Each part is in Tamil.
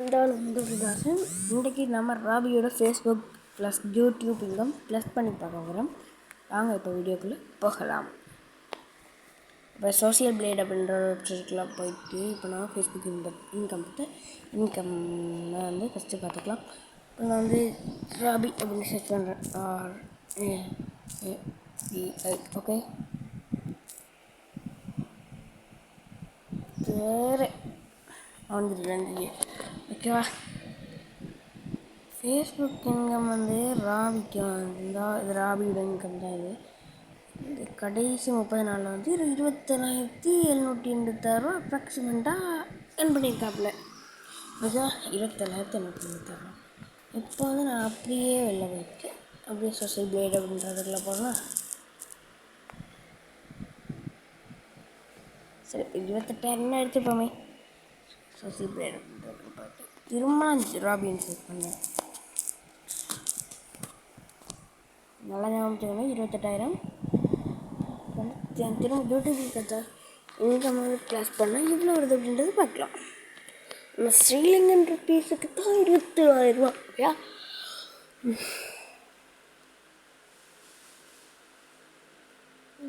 தாசன் இன்றைக்கி நம்ம ராபியோட Facebook plus YouTube income plus பண்ணி பார்க்க போகிறோம். வாங்க இப்போ வீடியோக்குள்ளே போகலாம். இப்போ சோசியல் பிளேட் அப்படின்ற வெப்சைட்லாம் போயிட்டு இப்போ நான் ஃபேஸ்புக் இன்கம் வந்து ஃபஸ்ட்டு பார்த்துக்கலாம். இப்போ நான் வந்து ராபி அப்படின்னு சர்ச் பண்ணுறேன். RABI okay. சரி வந்துடுறேன். ஓகேவா, ஃபேஸ்புக் இன்கம் வந்து ராபிக்கு இருந்தால் இது ராபியோட இன்கம் தான். இது கடைசி 30 நாளில் வந்து 27,786 அப்ராக்சிமேட்டாக என் பண்ணியிருக்காப்புல. ஓகேவா, 27,786. இப்போ வந்து நான் அப்படியே வெளில போயிட்டு அப்படியே சோசியல் பிளேட் அப்படின்றதுக்குள்ள போகலாம். சரி 28,000 எடுத்துப்போமே. சோசியல் பிளேட் அப்படின்றதுக்கு போயிட்டு திரும்ப ராபின்னு செக் பண்ணேன். நல்லா ஞாபகம் 28,000 திரும்ப யூடியூப் கத்தா இன்கம் கிளாஸ் பண்ணால் எவ்வளோ வருது அப்படின்றது பார்க்கலாம். நம்ம ஸ்ரீலங்கன் ருப்பீஸுக்கு தான் 24,000 ஓகேயா.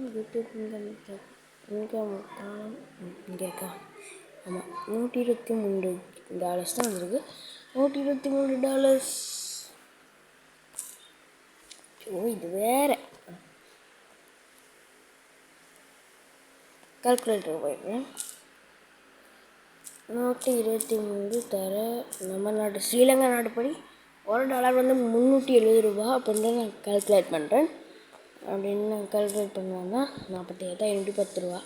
யூடியூப் இன்கம் இங்கே இருக்கா? ஆமாம், $123 தான் வந்திருக்கு. $123. இது வேறு கால்குலேட்டர் போயிடுறேன். 123 தர நம்ம நாடு ஸ்ரீலங்கா நாடுப்படி $1 வந்து $370 அப்படின்னு நான் கால்குலேட் பண்ணுறேன். அப்படின்னு நான் கால்குலேட் பண்ணுவேன்னா 48,510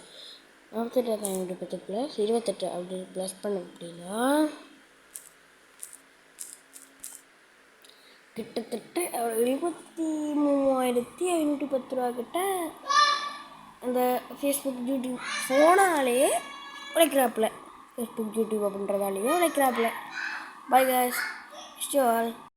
48,510 ப்ளஸ் 28 அப்படி ப்ளஸ் பண்ண அப்படின்னா கிட்டத்தட்ட 23,510 கிட்ட அந்த ஃபேஸ்புக் யூடியூப் ஃபோனாலே உழைக்கிறாப்புல. ஃபேஸ்புக் யூடியூப் அப்படின்றதாலேயே உழைக்கிறாப்புல. Bye guys, all.